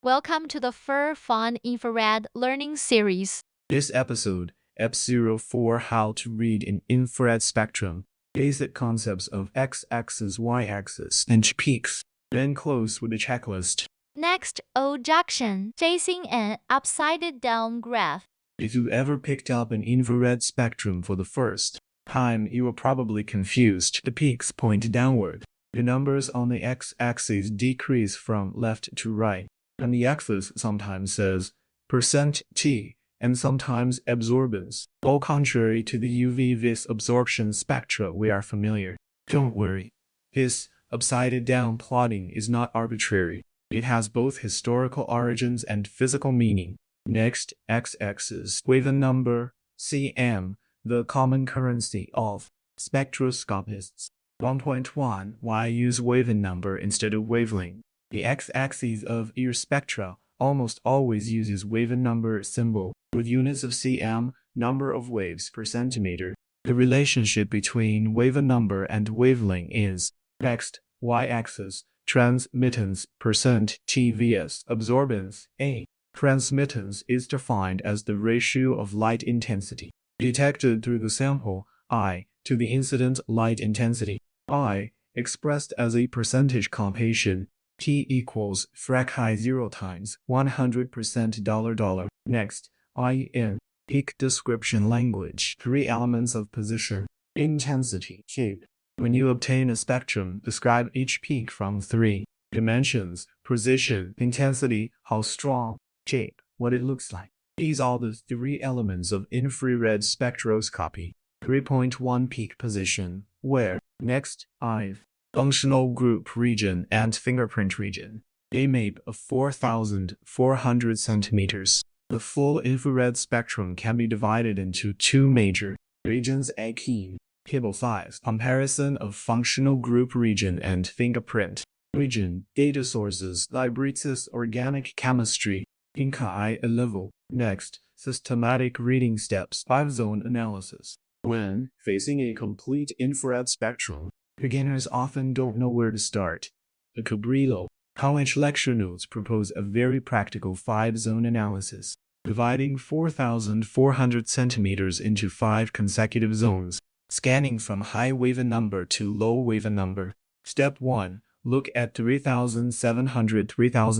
Welcome to the ftir.fun infrared learning series. This episode, Ep04 How to Read an Infrared Spectrum, basic concepts of x-axis, y-axis, and peaks, then close with a checklist. Next, objection, facing an upside-down graph. If you ever picked up an infrared spectrum for the first time, you were probably confused. The peaks point downward. The numbers on the x-axis decrease from left to right, and the axis sometimes says %T and sometimes absorbance, all contrary to the UV-vis absorption spectra we are familiar. Don't worry, this upside-down plotting is not arbitrary. It has both historical origins and physical meaning. Next, x-axis, with a number, cm, the common currency of spectroscopists. 1.1 Why use wavelength number instead of wavelength? The x-axis of ear spectra almost always uses wavelength number symbol, with units of cm, number of waves per centimeter. The relationship between wavelength number and wavelength is next, y-axis, transmittance %T vs absorbance A. Transmittance is defined as the ratio of light intensity detected through the sample I to the incident light intensity I, expressed as a percentage compation, T equals frac I 0 times 100% $. Next, IN, peak description language, 3 elements of position, intensity, shape. When you obtain a spectrum, describe each peak from 3 dimensions: position, intensity, how strong, shape, what it looks like. These are the 3 elements of infrared spectroscopy. 3.1 Peak position, where. Next, IV, functional group region and fingerprint region. A map of 4,400 centimeters. The full infrared spectrum can be divided into 2 major regions: A key. Table 5. Comparison of functional group region and fingerprint region. Data sources: libraries, organic chemistry, Inca I level. Next, systematic reading steps. 5-zone analysis. When facing a complete infrared spectrum, beginners often don't know where to start. The Cabrillo College lecture notes propose a very practical 5-zone analysis, dividing 4,400 centimeters into 5 consecutive zones, scanning from high wavelength number to low wavelength number. Step 1. Look at 3,700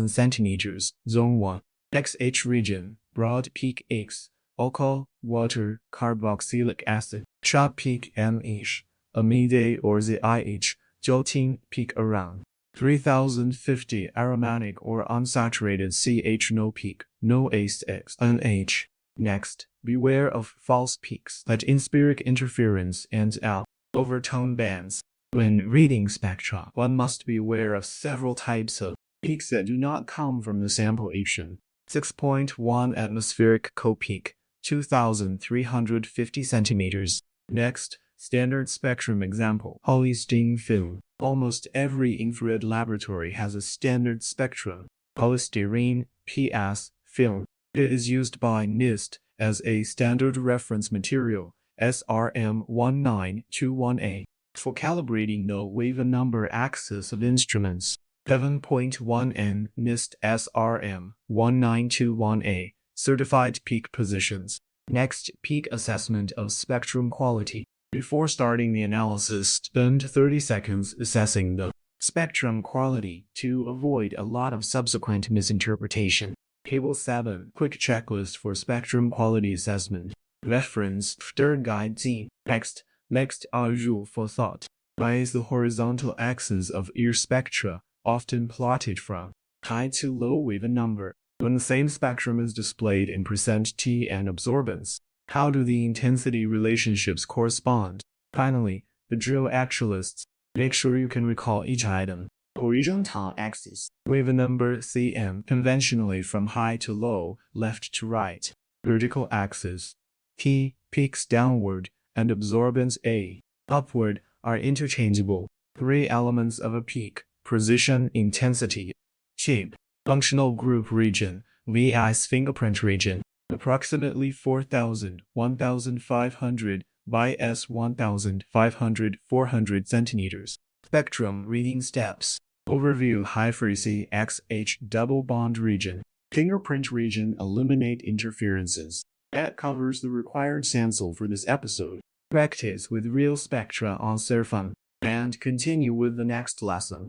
centimeters, Zone 1. XH region, broad peak X, alcohol, water, carboxylic acid, sharp peak MH, amide or ZIH, gelatin peak around 3050, aromatic or unsaturated CH, no peak, no AX, NH. Next, beware of false peaks that atmospheric interference and overtone bands. When reading spectra, one must be aware of several types of peaks that do not come from the sample action. 6.1 Atmospheric co-peak, 2,350 centimeters. Next, standard spectrum example, polystyrene film. Almost every infrared laboratory has a standard spectrum, polystyrene PS film. It is used by NIST as a standard reference material, SRM1921A, for calibrating no wavelength number axis of instruments. 7.1N NIST SRM1921A, certified peak positions. Next, peak assessment of spectrum quality. Before starting the analysis, spend 30 seconds assessing the spectrum quality to avoid a lot of subsequent misinterpretation. Table 7. Quick checklist for spectrum quality assessment. Reference ftir guide Z. Next, a rule for thought. Why is the horizontal axis of ear spectra often plotted from high to low wavelength number when the same spectrum is displayed in %T and absorbance? How do the intensity relationships correspond? Finally, the drill actualists. Make sure you can recall each item. Horizontal axis, wavelength number cm, conventionally from high to low, left to right. Vertical axis, T, peaks downward, and absorbance A, upward, are interchangeable. 3 elements of a peak: position, intensity, shape. Functional group region, VI's fingerprint region, approximately 4,000, 1,500 by S 1,500, 400 centimeters. Spectrum reading steps. Overview: high-frequency XH double bond region. Fingerprint region. Eliminate interferences. That covers the required sample for this episode. Practice with real spectra on cell phone and continue with the next lesson.